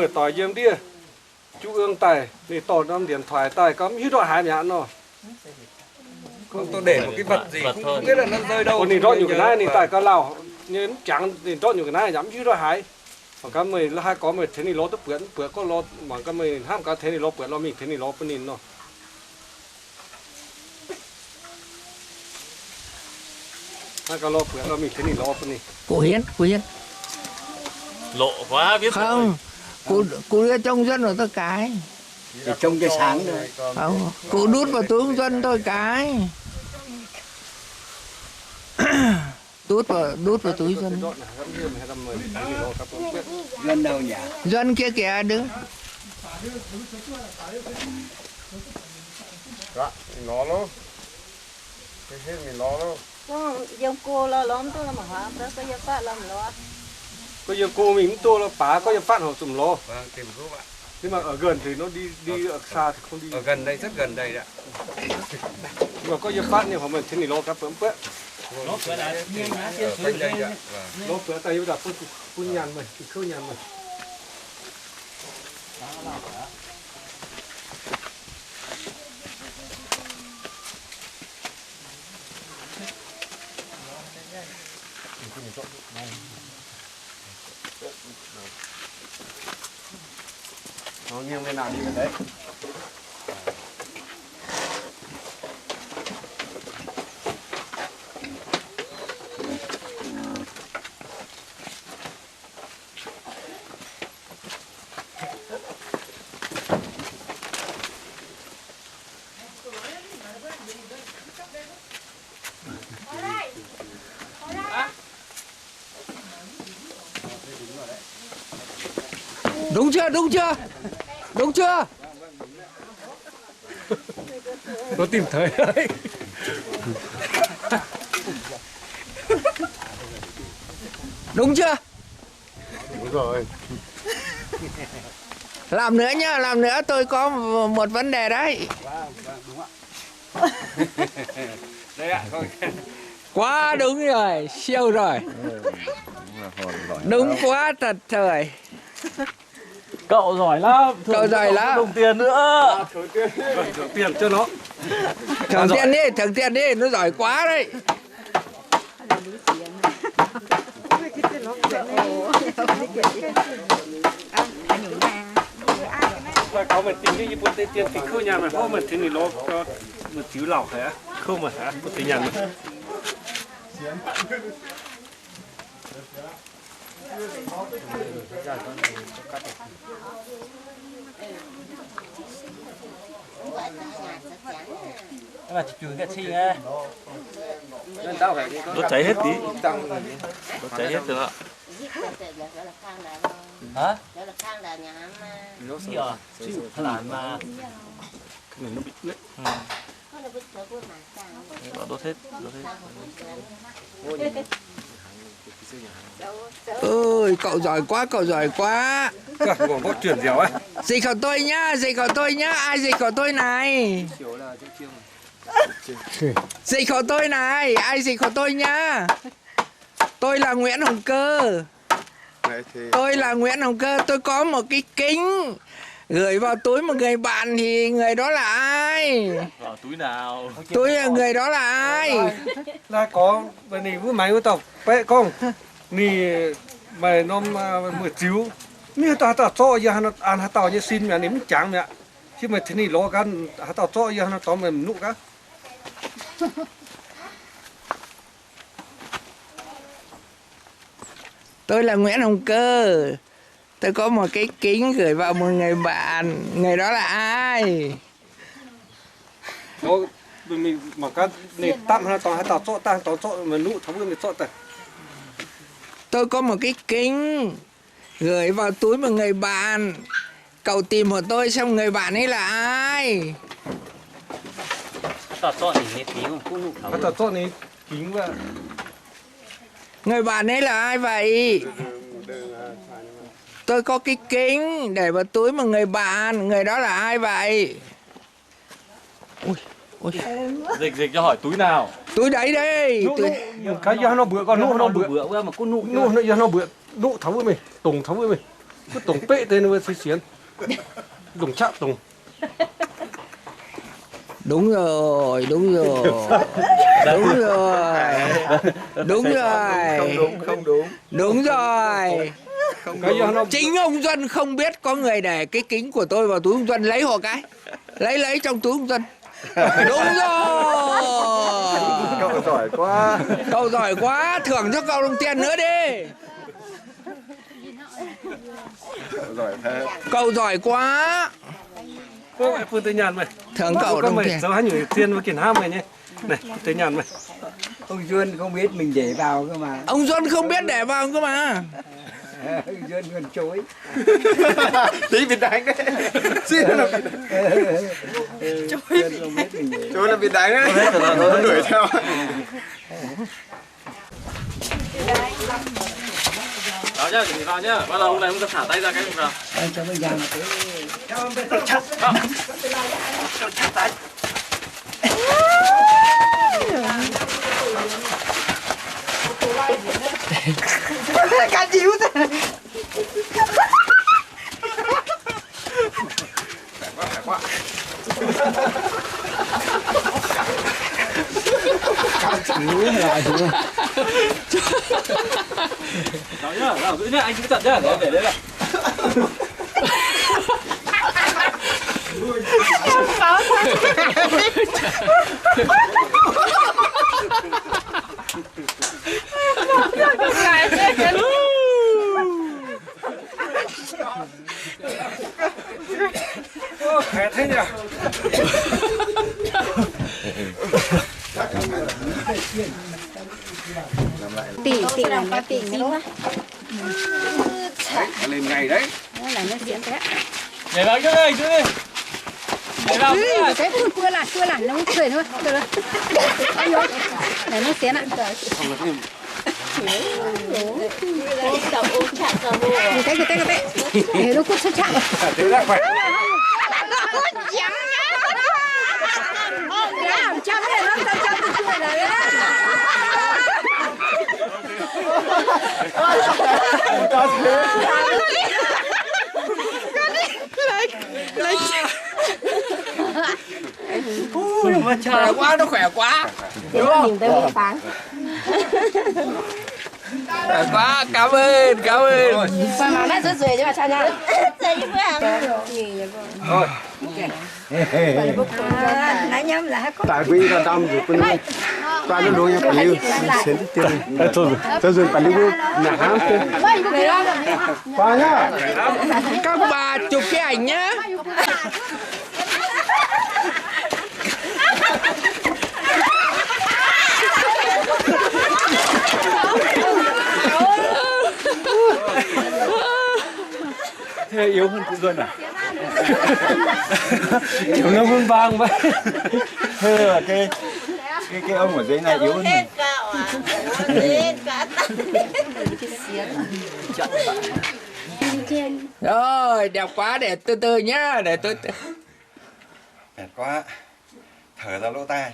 tỏi dương đi chú ương tài thì tỏi năm điện thoại tài có ít đoạn hai nhãn rồi không tôi để một cái vật gì không biết là nó rơi đâu. còn thì rõ nhiều cái này thì tài có lào nhưng chẳng thì rõ nhiều cái này dám ít đoạn hai còn cái mình là hai có mình thế này lót tức bữa có lót mà cái mình ham cái thế này lót bữa lo mình thế này lót bên nhìn nó hai cái lót bữa lo mình thế này lót bên nhìn Cô Hiến lộ quá biết không, cô đưa trong dân rồi tôi cái để trông cho sáng thôi. không, cô đút vào túi ông dân tôi cái đút vào túi dân. Dân đâu nhỉ? Dân kia kìa đứng. Đó, nó cái hết mình nó Dòng cô lo lắm tôi là mà hóa đó có dân phát làm lo. có giờ cô mình tôi là phá có giờ phát họ sùng lo vâng tìm giúp ạ. nhưng mà ở gần thì nó đi ở xa thì không đi Ở gần đây rất gần đây đã. nhưng mà có giờ phát nhưng mà mình thế này lo các bữa bữa nó phải là Ở quanh đây đã. Vâng. lo bữa tay bây giờ phun nhàn mình khâu nhàn mình nó nghiêng bên nào đi bên đấy Đúng chưa? nó tìm thấy đấy Đúng chưa? Đúng rồi. Làm nữa nhá, làm nữa tôi có một vấn đề đấy. đúng ạ đây ạ thôi Quá đúng rồi, siêu rồi. Đúng quá thật rồi. cậu giỏi lắm. Cậu giỏi lắm. Đồng tiền nữa. thưởng tiền cho nó Thưởng tiền đi, nó giỏi quá đấy. và có mình tính như buôn tiền thì khâu nhà mà có mình thế này lo cho một chiếu lẩu hả khâu mà hả một tí nhà mình Mà chỉ chửi cái chi nghe. Đốt cháy hết tí. Đốt cháy hết rồi ạ. Hả? Gì à? Thật là mà. mình nó bị lệ Đốt hết. Ôi, cậu giỏi quá. cả còn có chuyển dẻo ấy Dịch của tôi nhá, ai dịch của tôi này? Dịch của tôi này, ai dịch của tôi nhá? Tôi là Nguyễn Hồng Cơ. Tôi có một cái kính gửi vào túi một người bạn thì người đó là ai? Vào túi nào? Người đó là ai? là có bên này với máy với tàu bé con nì mày nó mưa chiếu mi ta cho giờ hắn ăn tàu như xin mẹ nếm chẳng mẹ chứ mày thế này lo gan tàu cho giờ hắn tao mày nụ cả Tôi là Nguyễn Hồng Cơ. Tôi có một cái kính gửi vào một người bạn. Người đó là ai? nó mình mà cái này tạm hắn tàu cho mà nụ thấu người cho tay Tôi có một cái kính gửi vào túi một người bạn. Cậu tìm của tôi xem người bạn ấy là ai? hắn tàu cho này kính và Người bạn ấy là ai vậy? Tôi có cái kính để vào túi một người bạn. Người đó là ai vậy? Ôi. Dịch cho hỏi túi nào? Túi đấy đây. cái giờ nó bữa con nụ nó bữa bữa mà cô nụ nụ nó giờ nó bữa nụ thấu với mình tùng thấu với mình cứ tổng pệ tên nó xí xiên tổng chạm tổng Đúng rồi, đúng rồi. Đúng rồi. Đúng rồi. Không đúng. Đúng rồi. cái gì nó Chính ông Duân không biết có người để cái kính của tôi vào túi ông Duân lấy hộ cái. Lấy trong túi ông Duân. Đúng rồi. Cậu giỏi quá. Cậu giỏi quá, thưởng cho cậu đồng tiền nữa đi. Cậu giỏi thế. Cậu giỏi quá. có phải phương tây nhàn mày Thưởng cậu có đồng mày tiền. giáo hai người tiền với kiển ham mày nhé này tây nhàn mày Ông Duân không biết mình để vào cơ mà. Ông Duân không biết để vào cơ mà. Ông Duân còn chối. Tí bị đánh đấy. Xin là bị Duân không biết mình để. Chú là bị đánh đấy. Nó đuổi theo. Vào nhá, chuẩn bị vào nhá. Bắt đầu hôm nay chúng ta thả tay ra cái nào. Cho bây giờ mà thế. Vào nhá, vào giữ nhá, anh giữ chặt nhá. Để đây này. ô khỏe thế nhỉ Tỷ làm ba tỷ nữa quá. Lên ngày đấy. Nó là nó diễn thế. Nhảy vào trước đây, trước đi. Nhảy vào trước đây. Cái cưa lại nó cười thôi. Được rồi. Anh ơi. Để nó xé lại. Cái để nó cút sát chạm. Thế là phải. Chăm này nó chăm tôi cười này. Khỏe quá, nó khỏe quá. Đúng không? Nhìn tới bị phán. Khỏe quá, cảm ơn. Mà nó rơi rơi cho bà cha nha. Rơi với hàng. thôi Nãy nhắm là có. Tại vì là đâm rồi con qua nó đuôi phải lưu xén tiền. Thôi tôi dừng phải lưu nhà hám tiền. Qua nhá. Các bà chụp cái ảnh nhá. Thế yếu hơn cụ Duân à? kiểu nó vương vang vậy Thế là cái ông ở dưới này yếu hơn mình. Rồi, đẹp quá, để từ từ nhá, để tôi. Mệt quá. Thở ra lỗ tai.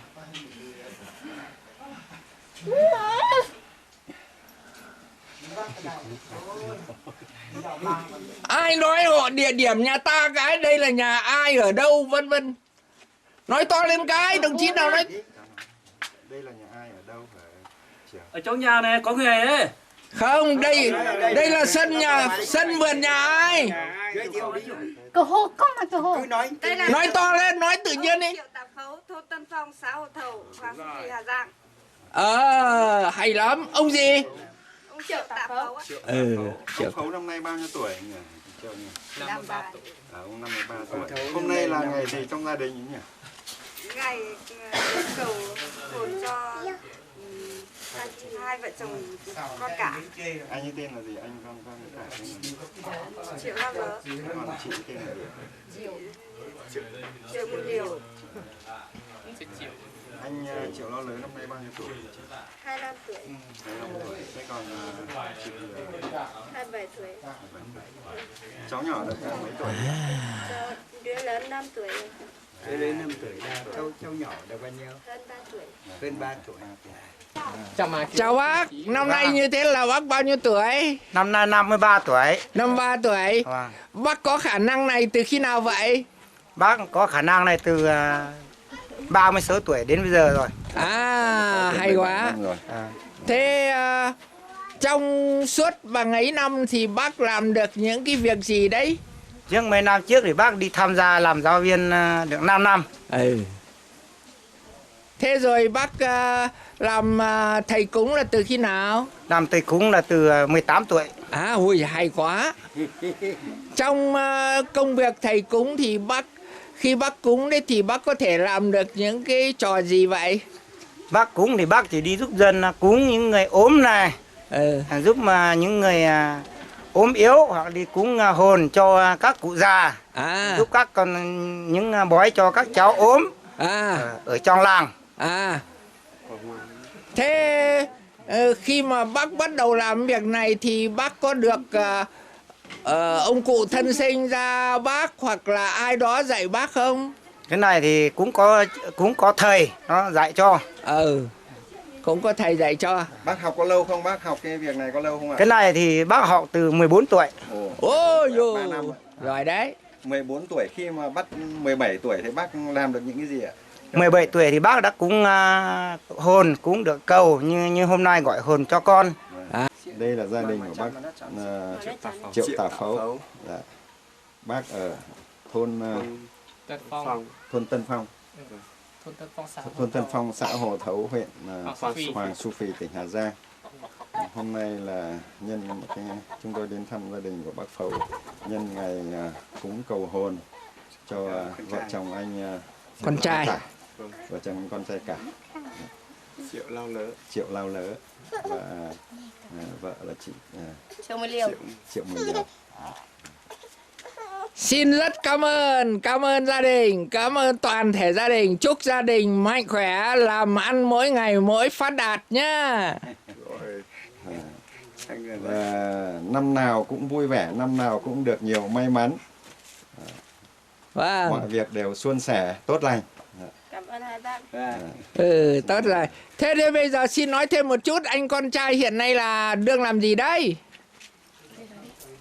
Ai nói họ địa điểm nhà ta cái đây là nhà ai ở đâu vân vân. Nói to lên cái, đồng chí nào nói. Đây là nhà ai ở đâu phải? Ở trong nhà này có người ấy. Không, đây là sân vườn nhà ai. Cờ hộ không mà cờ hộ. Nói to lên, nói tự nhiên đi. Triệu Tạp Phấu, thôn Tân Phong, xã Hồ Thầu, Hoàng Thị Hà Giang. Hay lắm. Ông gì? Ông Triệu Tạp Phấu ạ. Ông Phấu năm nay bao nhiêu tuổi nhỉ? Triệu nhỉ? 53 tuổi. Ông 53 tuổi. Hôm nay là ngày gì trong gia đình nhỉ? Ngày cầu phồn cho hai vợ chồng con cả. Anh ấy tên là gì? Anh con cả tên là gì? Triệu Lao Lớ. Còn chị tên là gì? Triệu Một Điều. Anh Triệu Lo Lớn năm nay bao nhiêu tuổi? 25 tuổi. 25 tuổi. Thế còn chị 27 tuổi. cháu nhỏ được mấy tuổi? Đứa lớn 5 tuổi. Đây 5 tuổi cháu nhỏ được bao nhiêu? Hơn 3 tuổi. Chào bác, năm nay như thế là bác bao nhiêu tuổi? Năm nay 53 tuổi. 53 tuổi. Vâng. Bác có khả năng này từ khi nào vậy? Bác có khả năng này từ 36 tuổi đến bây giờ rồi. À, hay quá. Thế trong suốt bằng ấy năm thì bác làm được những cái việc gì đấy? Trước mấy năm trước thì bác đi tham gia làm giáo viên được 5 năm. Thế rồi bác làm thầy cúng là từ khi nào? Làm thầy cúng là từ 18 tuổi. À, ui hay quá. Trong công việc thầy cúng thì khi bác cúng đấy thì bác có thể làm được những cái trò gì vậy? Bác cúng thì bác chỉ đi giúp dân cúng những người ốm này, giúp những người ốm yếu, hoặc đi cúng hồn cho các cụ già, giúp các những bói cho các cháu ốm ở trong làng. Thế khi mà bác bắt đầu làm việc này thì bác có được ông cụ thân sinh ra bác hoặc là ai đó dạy bác không? Cái này thì cũng có thầy nó dạy cho. Cũng có thầy dạy cho. Bác học có lâu không? Bác học cái việc này có lâu không ạ? Cái này thì bác học từ 14 tuổi. Ôi dồi, rồi đấy. 14 tuổi, khi mà bắt 17 tuổi thì bác làm được những cái gì ạ? 17 tuổi thì bác đã cúng hồn, cúng được cầu như hôm nay gọi hồn cho con. Đây là gia đình của bác Triệu Tà Phấu. Bác ở thôn Tân Phong. Thôn Tân Phong, xã Hồ Thấu, huyện Hoàng Su Phi, tỉnh Hà Giang. Hôm nay là nhân chúng tôi đến thăm gia đình của bác Phấu nhân ngày cúng cầu hồn cho vợ chồng anh con trai, vợ chồng con trai cả Triệu Lao Lớ và vợ là chị Triệu Mười Liều. Xin rất cảm ơn gia đình, cảm ơn toàn thể gia đình. Chúc gia đình mạnh khỏe, làm ăn mỗi ngày mỗi phát đạt nhá. Và năm nào cũng vui vẻ, năm nào cũng được nhiều may mắn. Mọi việc đều suôn sẻ, tốt lành. Cảm ơn hai bác. Tốt rồi. Thế thì bây giờ xin nói thêm một chút, anh con trai hiện nay là đương làm gì đây?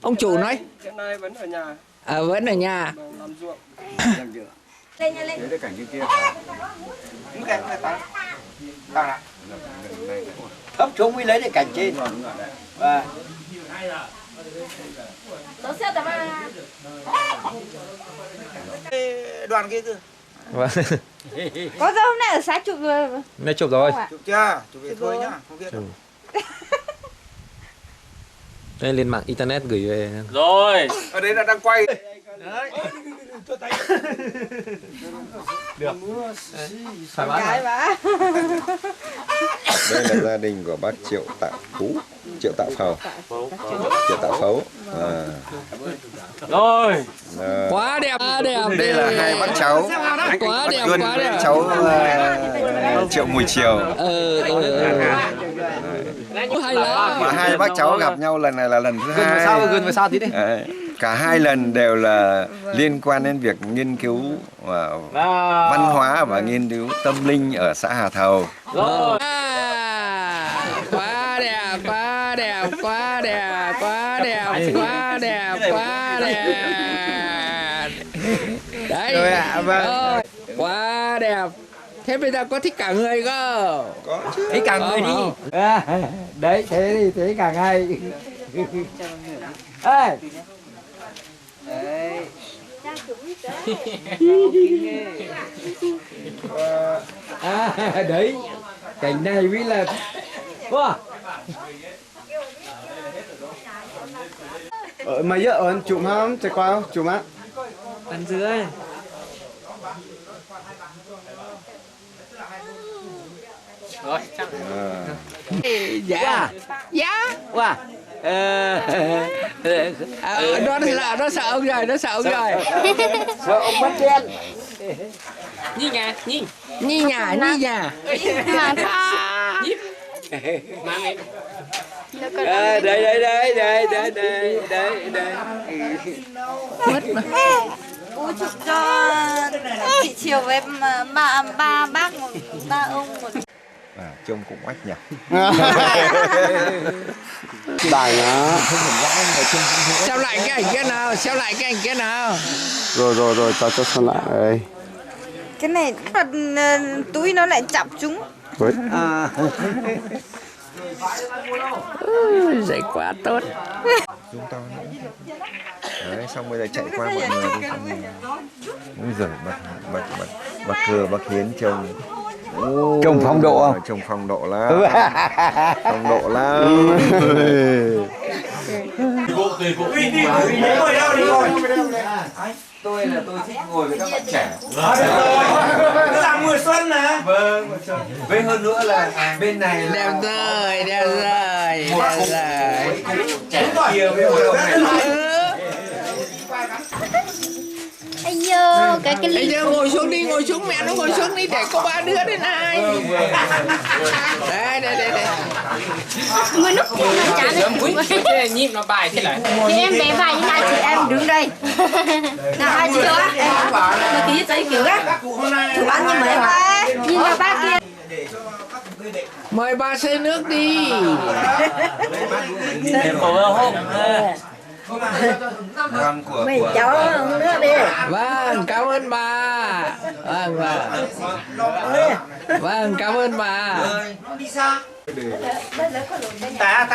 Ông chủ nói. Hiện nay vẫn ở nhà. Vẫn ở nhà. Làm ruộng. Lên lên. Đấy là cảnh trên kia. Thấp xuống mới lấy được cảnh trên. Và đoàn kia cơ. Có đâu hôm nay ở xã chụp rồi. Nay chụp rồi. Chụp chưa? Chụp về thôi nhá. Không biết đâu. Đây lên mạng internet gửi về. Rồi. Ở đây là đang quay. Đấy. Được. Thoải mái. Đây là gia đình của bác Triệu Tạ Phú, Triệu Tạ Phấu. Rồi. Quá đẹp, Đây là hai bác cháu. Quá đẹp, Duân quá với đẹp. cháu Triệu Mùi Chiều. Hay lắm. Mà hai bác cháu gặp nhau lần này là lần thứ hai. Gần vào sau tí đi. Cả hai lần đều là liên quan đến việc nghiên cứu văn hóa và nghiên cứu tâm linh ở xã Hà Thầu. Quá đẹp, quá đẹp, quá đẹp, quá đẹp, quá đẹp, quá đẹp. Đấy. Rồi ạ, vâng. Quá đẹp. Thế bây giờ có thích cả người không? Có chứ. Thích cả người đi. Đấy, thế thì thế càng hay. Ê. Đấy, cảnh này mới là Mà giờ ơn chụp không? Chạy qua không? Chụp á. Ăn dưới. Rồi, chắc. Dạ. Dạ. Wow. Nó sợ ông rồi, nó sợ ông rồi. Sợ ông mất đen. Nhìn nhà, nhìn. Nhi nhà. Mang đi. Đây. Mất mà. Chú chụp cho chị Triều với ba bác ba ông một. Trông cũng oách nhỉ. Đài á. Xem lại cái ảnh kia nào, xem lại cái ảnh kia nào. Rồi, tao cho xem lại đây. Cái này túi nó lại chọc chúng. Dạy quá tốt. Chúng tao đấy, xong bây giờ chạy qua mọi người đi. Ui giời, bác Cưa, bác Hiến trông Trông phong độ không? Trông phong độ lắm. Phong độ lắm. Tôi thích ngồi với các bạn trẻ. Là mùa xuân mà. Vâng, với hơn nữa là bên này Đẹp rồi, đẹp rồi, đẹp rồi. trẻ kia với hội đồng này. Ây dơ, cái Bây ly. giờ ngồi xuống đi, ngồi xuống, mẹ nó ngồi xuống đi để có ba đứa đây này. Đây. Người lúc thì nó chán. nhịp nó bài thế này. Thì em bé vài như này chị em đứng đây. Nào hai chị đó, em mà ký giấy kiểu á. Thử ăn như mấy ba. Nhìn vào ba kia. Mời ba xơi nước đi. Em có hôm Mày cháu uống nước đi. Vâng, cảm ơn bà. Vâng, cảm ơn bà. Ta.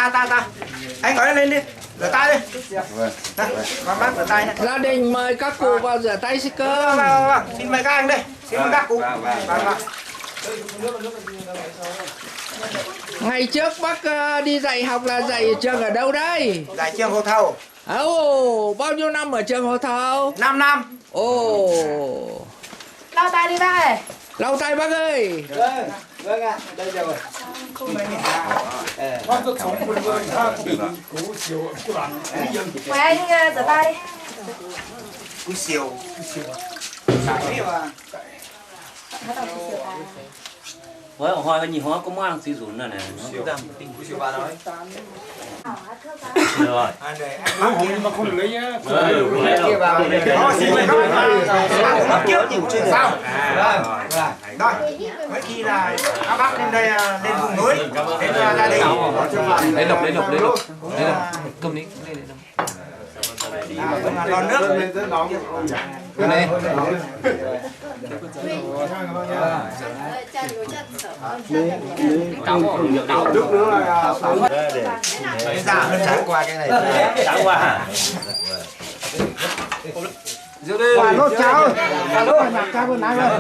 Anh gọi nó lên đi. Rửa tay đi. Con bác rửa tay. Gia đình mời các cụ vào rửa tay xin cơm. Vâng. Xin mời các anh đây. Xin mời các cụ. Vâng. Ngày trước bác đi dạy học là dạy ở trường ở đâu đây? Dạy trường Hồ Thầu. Ồ, bao nhiêu năm ở trường Hồ Thầu? 5 năm. Ồ. Lau tay đi bác ơi. Lau tay bác ơi. Vâng ạ, đây rồi. Mời anh rửa tay. Cú siêu. với hoa nhìn hoa có mang sử dụng này này. Rồi. Ăn hùng mà không lưới nhá. Sao? Rồi. Mấy khi là các bác lên đây lên vùng núi, đến gia đình. Lấy lộc. Cầm đi. Lon nước. Này. Nước nữa là Để ra nó trải qua cái này. Trải qua. quả nốt cháo. Alo, nhặt cháo vừa nãy rồi.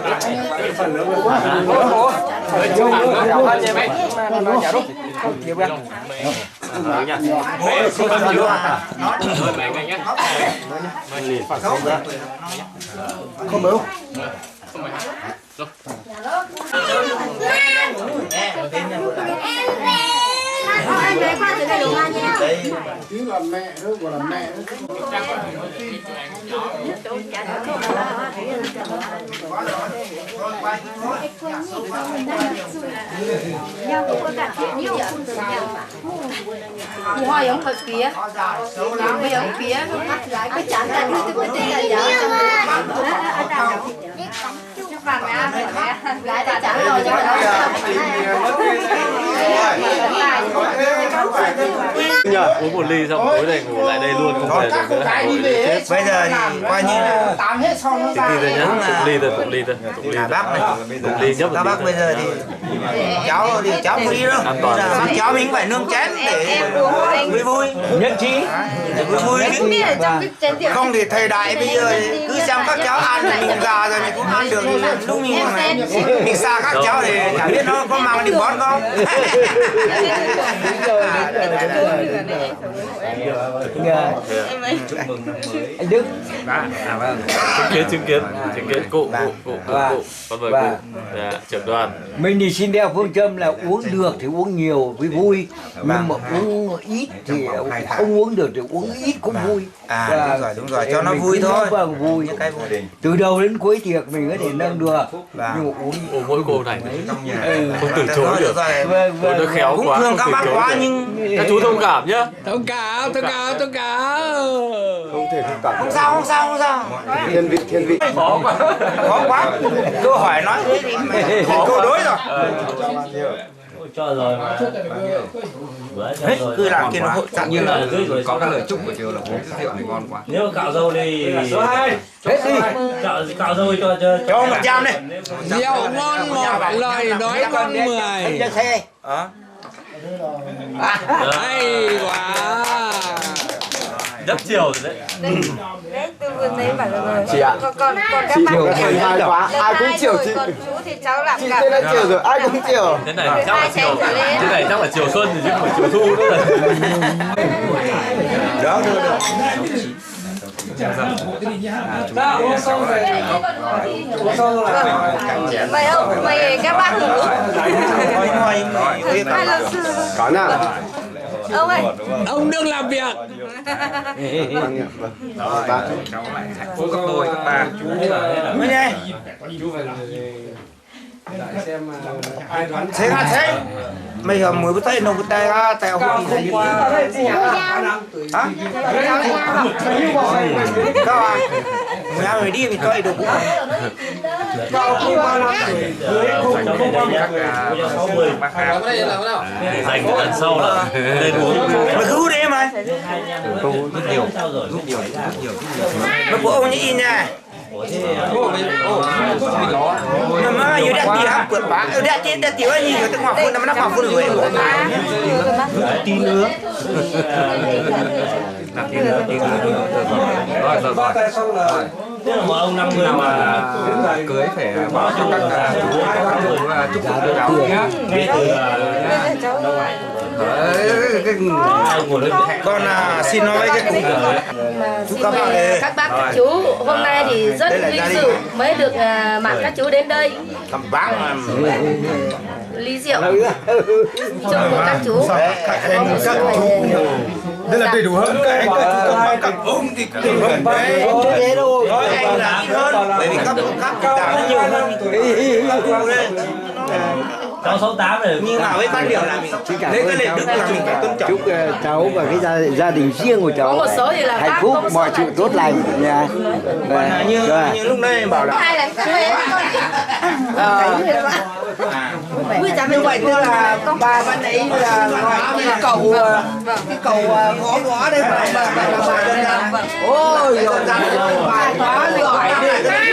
Phần nữa rồi quá. Không đâu. Anh bé qua từ đây đồ ăn nha. Chứ là mẹ nữa, gọi là mẹ nữa. Nhau cũng có cả chuyện nhiều không được nhau. Thì hỏi ông thật kia. Bây ông kia cái chán là như thế này là bạn ăn gái đã chán rồi cho Nhờ uống một ly xong tối này ngủ lại đây luôn không về được nữa. Bây giờ thì coi như là Thì đây nhá, tụng ly thôi. bác này. Tụng ly nhấp Các một bác ly. bây giờ thì cháu không đi đâu. Bác cháu mình phải nương chén để vui. Nhất trí. Vui. Không thì thời đại bây giờ thì cứ xem các cháu ăn thì mình già rồi mình cũng ăn được. Lúc mình xa các cháu thì chả biết nó có mang đi bón không. Anh Đức. Chứng kiến cụ. Con mời cụ. Dạ, trưởng đoàn. Mình thì xin theo phương châm là uống được thì uống nhiều với vui, nhưng mà uống ít thì không uống được thì uống ít cũng vui. đúng rồi, cho nó vui thôi. Vâng, vui. Những cái vui. Từ đầu đến cuối tiệc mình có thể nâng được. Nhưng mà uống mỗi cô này không từ chối được. Nó khéo cũng quá. thương các bác quá nhưng các chú thông cảm nhá. Thông cảm. Không thể thông cảm. Không sao. Thiên vị. Khó quá. Câu hỏi nói thế thì câu đối rồi. Cho rồi mà. Hết cứ làm kia nó hội chặn như là có cái lời chúc của Triều là uống cái rượu này ngon quá. Nếu cạo dâu đi Số 2. hết đi. Cạo dâu Cho 100 đi. Rượu ngon một, lời nói ngon 10. Cho xe. Hay quá. Rất chiều rồi đấy. Đấy, tôi vừa nãy bảo rồi. Chị ạ. Còn các Chị bác chiều thoải mái quá, ai cũng chiều chị. Còn chú thì cháu làm Chị cả. tên là chiều rồi, ai cũng chiều. Thế này chắc là chiều. Thế này chắc là chiều xuân thì chứ không phải chiều thu nữa. Đó được. Mày các bác ngủ. Hai lần xưa. Có nào. Ông ơi. Ông đừng làm việc. Bạn. Cô cấp 2, cấp 3. Mới đây. Thế là thế. Mày hiểu mới bắt tay nó bắt tay ra tay không đi gì. Hả? Cao à? Nhà người đi thì coi được. Cao không bao năm tuổi. Dành lần sau là lên uống. Mày cứ đi mày. Rất nhiều. Nó của ông như in nha. Mà yêu đã đi hấp vượt bá, đã đi ở gì người ta ngọc phun, nó ngọc phun rồi. Tí nữa. Rồi. Tức là một ông 50 mà Cưới phải báo cho các chú chúc mừng cháu nhá. ngay từ Con xin nói cái cùng các bác các chú hôm nay thì rất vinh dự mới được mạn các chú đến đây cầm váng ly rượu chúc mừng các chú. Đây là đầy đủ hơn các anh các ông thì cũng hơn thế đâu rồi anh là ít hơn bởi vì các nó nhiều hơn cháu 68 rồi nhưng mà với quan điểm là mình lấy cái lệ đức là mình phải tôn trọng. Chúc cháu và cái gia đình riêng của cháu Có một số thì là hạnh bác, phúc, có một số mọi chuyện tốt lành nha. Như lúc nãy bảo là hai lần cà phê Như vậy tức là bà ban nãy là ngoài cái cầu ngõ đấy mà ôi rồi bà quá giỏi đi.